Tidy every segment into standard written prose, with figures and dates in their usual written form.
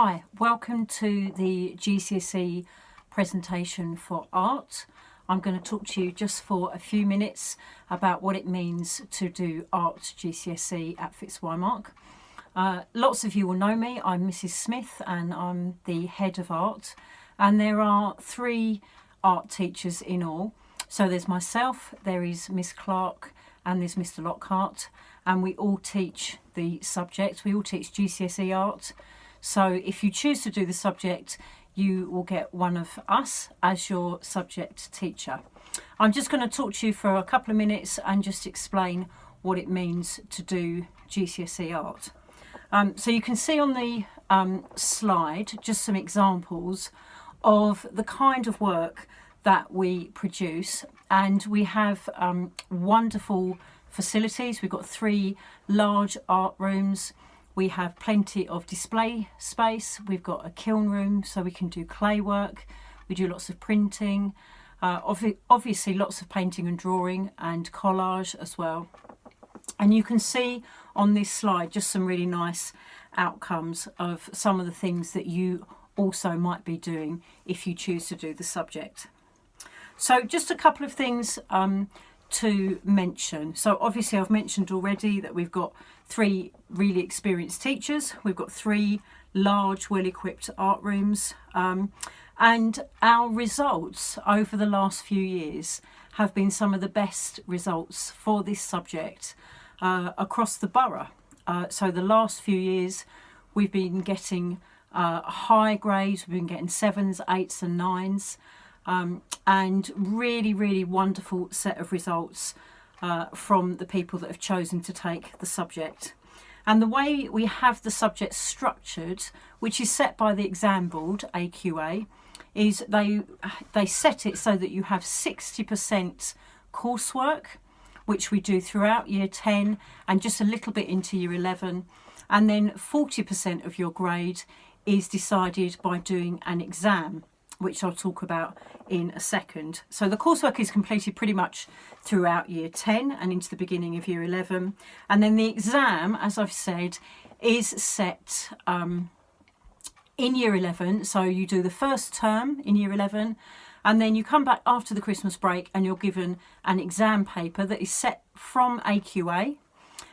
Hi, welcome to the GCSE presentation for art. I'm going to talk to you just for a few minutes about what it means to do art GCSE at Fitzwymark. Lots of you will know me. I'm Mrs. Smith and I'm the head of art, and there are 3 art teachers in all. So there's myself, there is Miss Clark and there's Mr. Lockhart, and we all teach the subject. We all teach GCSE art. So if you choose to do the subject, you will get one of us as your subject teacher. I'm just going to talk to you for a couple of minutes and just explain what it means to do GCSE art. So you can see on the slide just some examples of the kind of work that we produce, and we have wonderful facilities. We've got 3 large art rooms. We have plenty of display space. We've got a kiln room so we can do clay work. We do lots of printing, obviously lots of painting and drawing and collage as well. And you can see on this slide just some really nice outcomes of some of the things that you also might be doing if you choose to do the subject. So just a couple of things to mention. So obviously I've mentioned already that we've got 3 really experienced teachers. We've got 3 large, well-equipped art rooms, and our results over the last few years have been some of the best results for this subject across the borough. So the last few years we've been getting high grades. We've been getting 7s, 8s and 9s. And really wonderful set of results from the people that have chosen to take the subject. And the way we have the subject structured, which is set by the exam board, AQA, is they set it so that you have 60% coursework, which we do throughout year 10 and just a little bit into year 11, and then 40% of your grade is decided by doing an exam, which I'll talk about in a second. So the coursework is completed pretty much throughout year 10 and into the beginning of year 11. And then the exam, as I've said, is set in year 11. So you do the first term in year 11, and then you come back after the Christmas break and you're given an exam paper that is set from AQA.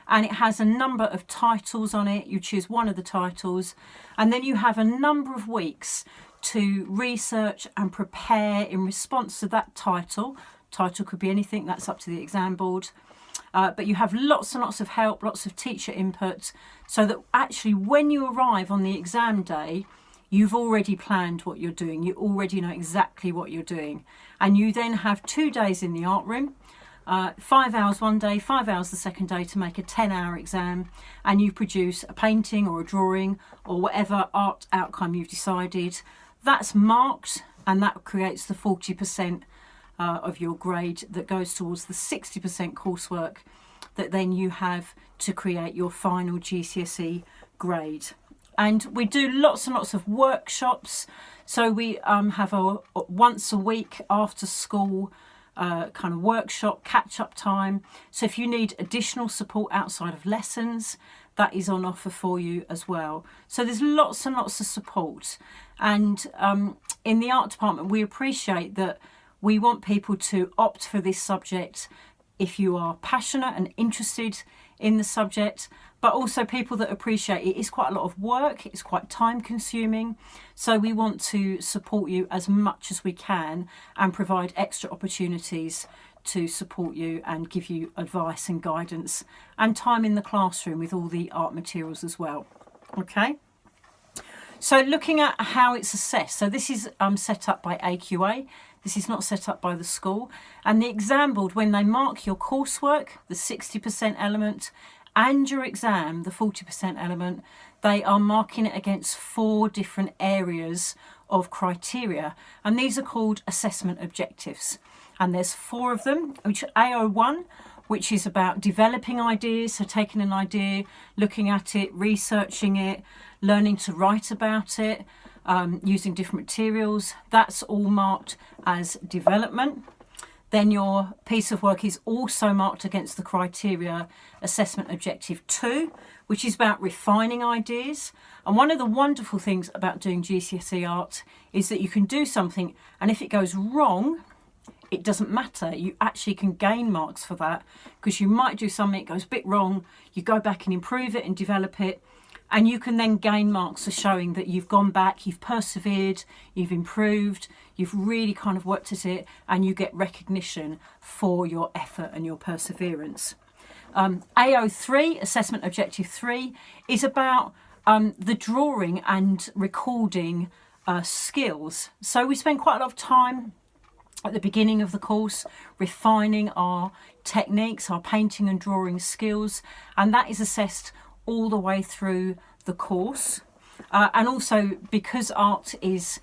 And it has a number of titles on it. You choose one of the titles, and then you have a number of weeks to research and prepare in response to that title. Title could be anything, that's up to the exam board. But you have lots and lots of help, lots of teacher input, so that actually when you arrive on the exam day, you've already planned what you're doing. You already know exactly what you're doing. And you then have 2 days in the art room, 5 hours one day, 5 hours the second day to make a 10-hour exam, and you produce a painting or a drawing or whatever art outcome you've decided. That's marked, and that creates the 40% of your grade that goes towards the 60% coursework that then you have to create your final GCSE grade. And we do lots and lots of workshops. So we have a once a week after school kind of workshop catch-up time. So if you need additional support outside of lessons, that is on offer for you as well. So there's lots and lots of support. And in the art department, we appreciate that we want people to opt for this subject if you are passionate and interested in the subject, but also people that appreciate it is quite a lot of work, it's quite time consuming. So we want to support you as much as we can and provide extra opportunities to support you and give you advice and guidance and time in the classroom with all the art materials as well. Okay, so looking at how it's assessed, so this is set up by AQA. This is not set up by the school. And the exam board, when they mark your coursework, the 60% element, and your exam, the 40% element, they are marking it against 4 different areas of criteria, and these are called assessment objectives. And there's 4 of them, which AO1, which is about developing ideas, so taking an idea, looking at it, researching it, learning to write about it, using different materials. That's all marked as development. Then your piece of work is also marked against the criteria assessment objective 2, which is about refining ideas. And one of the wonderful things about doing GCSE art is that you can do something, and if it goes wrong, it doesn't matter. You actually can gain marks for that, because you might do something, it goes a bit wrong, you go back and improve it and develop it, and you can then gain marks for showing that you've gone back, you've persevered, you've improved, you've really kind of worked at it, and you get recognition for your effort and your perseverance. AO3, Assessment Objective 3, is about the drawing and recording skills. So we spend quite a lot of time at the beginning of the course refining our techniques, our painting and drawing skills, and that is assessed all the way through the course. And also, because art is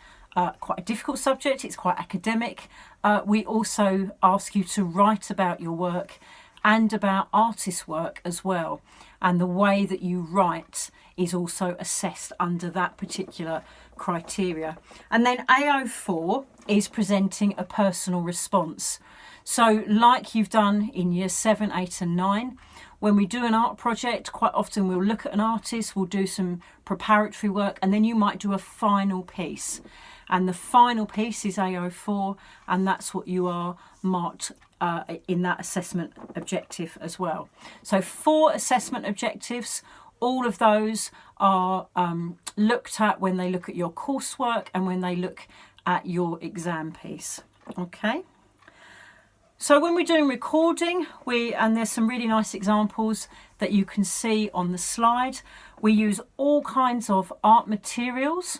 quite a difficult subject, it's quite academic, we also ask you to write about your work and about artist work as well. And the way that you write is also assessed under that particular criteria. And then AO4 is presenting a personal response. So like you've done in year 7, 8 and 9, when we do an art project, quite often we'll look at an artist, we'll do some preparatory work, and then you might do a final piece. And the final piece is AO4, and that's what you are marked in that assessment objective as well. So 4 assessment objectives, all of those are looked at when they look at your coursework and when they look at your exam piece. Okay. So when we're doing recording, and there's some really nice examples that you can see on the slide, we use all kinds of art materials,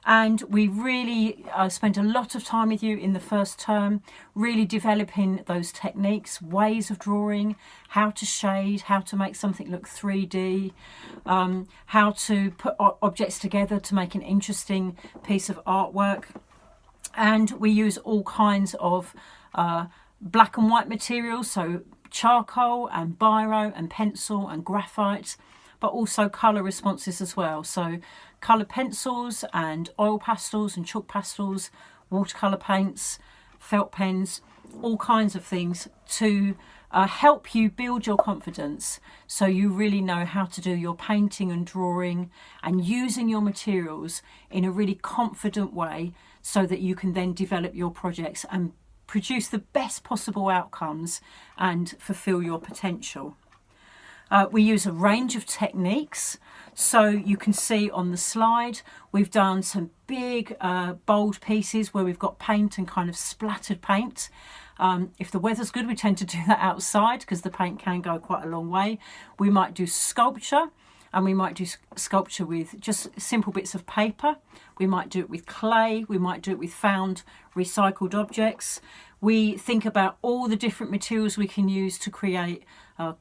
and we really spent a lot of time with you in the first term really developing those techniques, ways of drawing, how to shade, how to make something look 3D, how to put objects together to make an interesting piece of artwork. And we use all kinds of black and white materials, so charcoal and biro and pencil and graphite, but also colour responses as well. So colour pencils and oil pastels and chalk pastels, watercolour paints, felt pens, all kinds of things to help you build your confidence, so you really know how to do your painting and drawing and using your materials in a really confident way, so that you can then develop your projects and produce the best possible outcomes and fulfill your potential. We use a range of techniques. So you can see on the slide, we've done some big bold pieces where we've got paint and kind of splattered paint. If the weather's good, we tend to do that outside because the paint can go quite a long way. We might do sculpture, and we might do sculpture with just simple bits of paper. We might do it with clay. We might do it with found recycled objects. We think about all the different materials we can use to create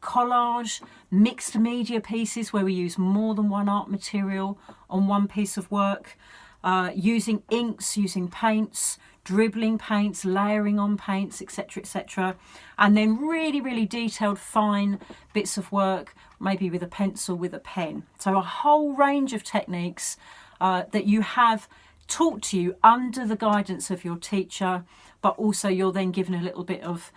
collage, mixed media pieces where we use more than one art material on one piece of work, using inks, using paints, dribbling paints, layering on paints, etc., etc. And then really, really detailed, fine bits of work, maybe with a pencil, with a pen. So a whole range of techniques that you have taught to you under the guidance of your teacher, but also you're then given a little bit of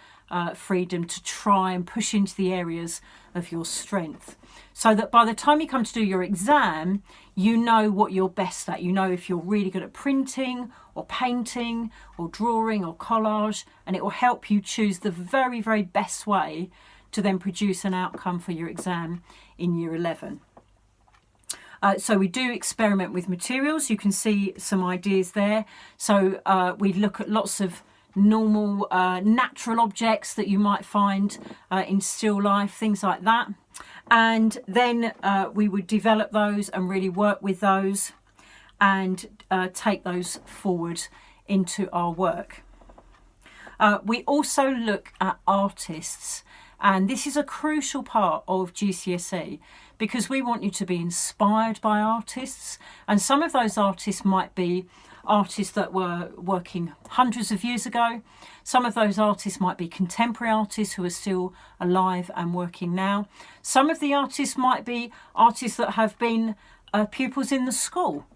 freedom to try and push into the areas of your strength, so that by the time you come to do your exam, you know what you're best at. You know if you're really good at printing or painting or drawing or collage, and it will help you choose the very, very best way to then produce an outcome for your exam in year 11. So we do experiment with materials. You can see some ideas there. So we look at lots of normal natural objects that you might find in still life, things like that. And then we would develop those and really work with those and take those forward into our work. We also look at artists, and this is a crucial part of GCSE because we want you to be inspired by artists, and some of those artists might be artists that were working hundreds of years ago. Some of those artists might be contemporary artists who are still alive and working now. Some of the artists might be artists that have been pupils in the school.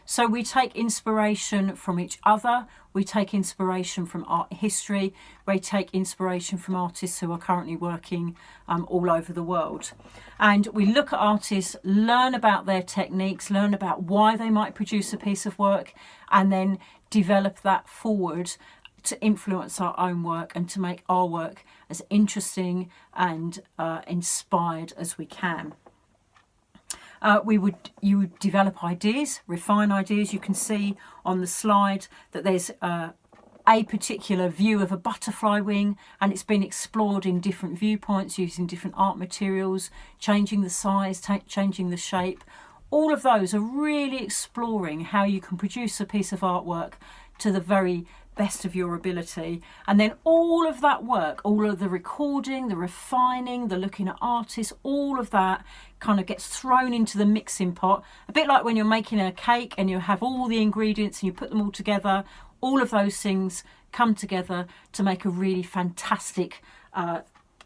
So we take inspiration from each other, we take inspiration from art history, we take inspiration from artists who are currently working all over the world. And we look at artists, learn about their techniques, learn about why they might produce a piece of work, and then develop that forward to influence our own work and to make our work as interesting and inspired as we can. You would develop ideas, refine ideas. You can see on the slide that there's a particular view of a butterfly wing, and it's been explored in different viewpoints using different art materials, changing the size, changing the shape. All of those are really exploring how you can produce a piece of artwork to the very best of your ability. And then all of that work, all of the recording, the refining, the looking at artists, all of that kind of gets thrown into the mixing pot. A bit like when you're making a cake and you have all the ingredients and you put them all together. All of those things come together to make a really fantastic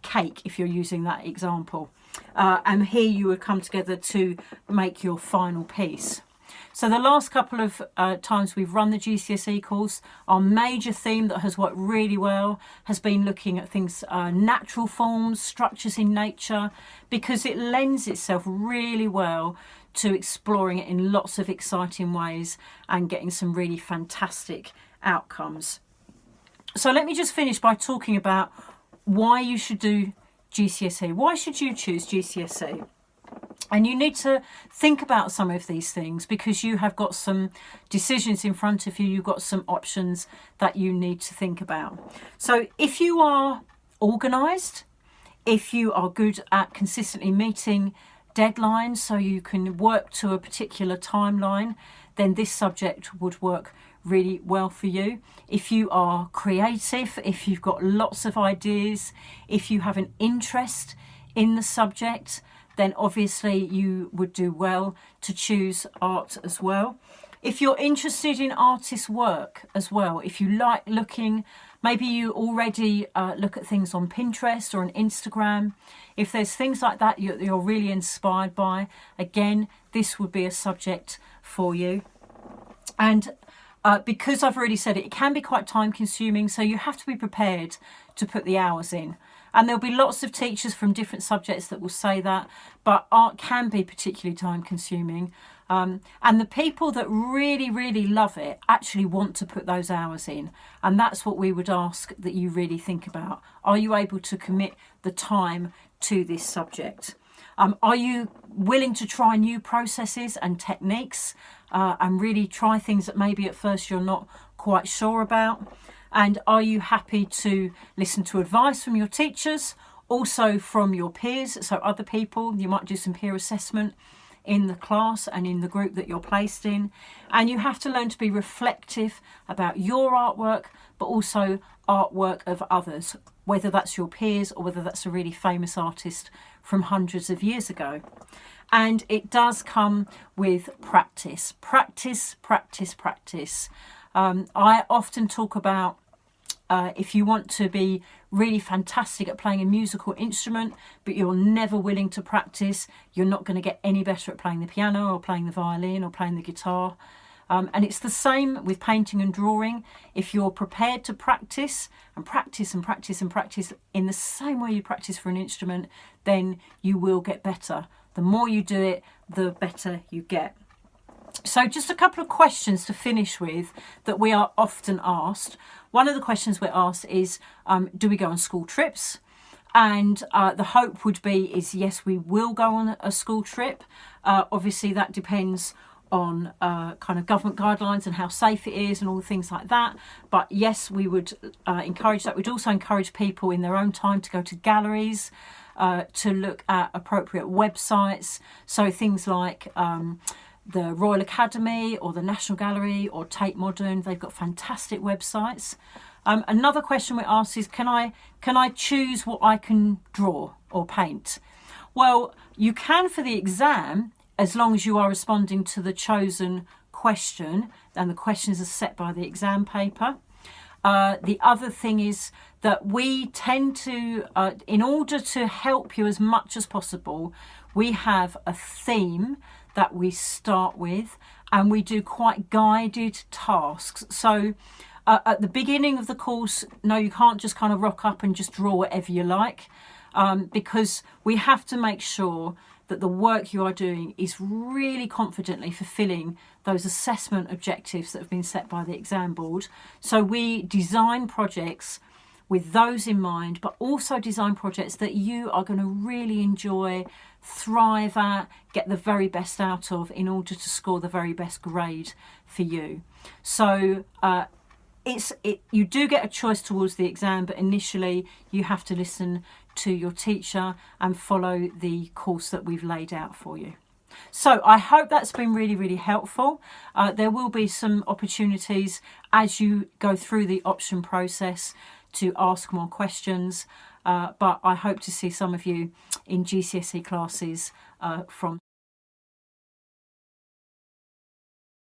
cake, if you're using that example. And here you would come together to make your final piece. So the last couple of times we've run the GCSE course, our major theme that has worked really well has been looking at things, natural forms, structures in nature, because it lends itself really well to exploring it in lots of exciting ways and getting some really fantastic outcomes. So let me just finish by talking about why you should do GCSE. Why should you choose GCSE? And you need to think about some of these things because you have got some decisions in front of you. You've got some options that you need to think about. So if you are organised, if you are good at consistently meeting deadlines so you can work to a particular timeline, then this subject would work really well for you. If you are creative, if you've got lots of ideas, if you have an interest in the subject, then obviously you would do well to choose art as well. If you're interested in artist work as well, if you like looking, maybe you already look at things on Pinterest or on Instagram. If there's things like that you're really inspired by, again, this would be a subject for you. And because I've already said it, it can be quite time consuming, so you have to be prepared to put the hours in. And there'll be lots of teachers from different subjects that will say that, but art can be particularly time consuming. And the people that really, really love it actually want to put those hours in. And that's what we would ask that you really think about. Are you able to commit the time to this subject? Are you willing to try new processes and techniques and really try things that maybe at first you're not quite sure about? And are you happy to listen to advice from your teachers, also from your peers, so other people? You might do some peer assessment in the class and in the group that you're placed in. And you have to learn to be reflective about your artwork, but also artwork of others, whether that's your peers or whether that's a really famous artist from hundreds of years ago. And it does come with practice. Practice, practice, practice. I often talk about if you want to be really fantastic at playing a musical instrument, but you're never willing to practice, you're not going to get any better at playing the piano or playing the violin or playing the guitar. And it's the same with painting and drawing. If you're prepared to practice and practice and practice and practice in the same way you practice for an instrument, then you will get better. The more you do it, the better you get. So just a couple of questions to finish with that we are often asked. One of the questions we're asked is, do we go on school trips? And the hope would be is, yes, we will go on a school trip. Obviously, that depends on kind of government guidelines and how safe it is and all the things like that. But yes, we would encourage that. We'd also encourage people in their own time to go to galleries, to look at appropriate websites. So things like the Royal Academy or the National Gallery or Tate Modern, they've got fantastic websites. Another question we ask is, can I choose what I can draw or paint? Well, you can for the exam, as long as you are responding to the chosen question, and the questions are set by the exam paper. The other thing is that we tend to, in order to help you as much as possible, we have a theme that we start with, and we do quite guided tasks. So at the beginning of the course, no, you can't just kind of rock up and just draw whatever you like, because we have to make sure that the work you are doing is really confidently fulfilling those assessment objectives that have been set by the exam board. So we design projects with those in mind, but also design projects that you are going to really enjoy, thrive at, get the very best out of in order to score the very best grade for you. So you do get a choice towards the exam, but initially you have to listen to your teacher and follow the course that we've laid out for you. So I hope that's been really, really helpful. There will be some opportunities as you go through the option process to ask more questions, but I hope to see some of you in GCSE classes from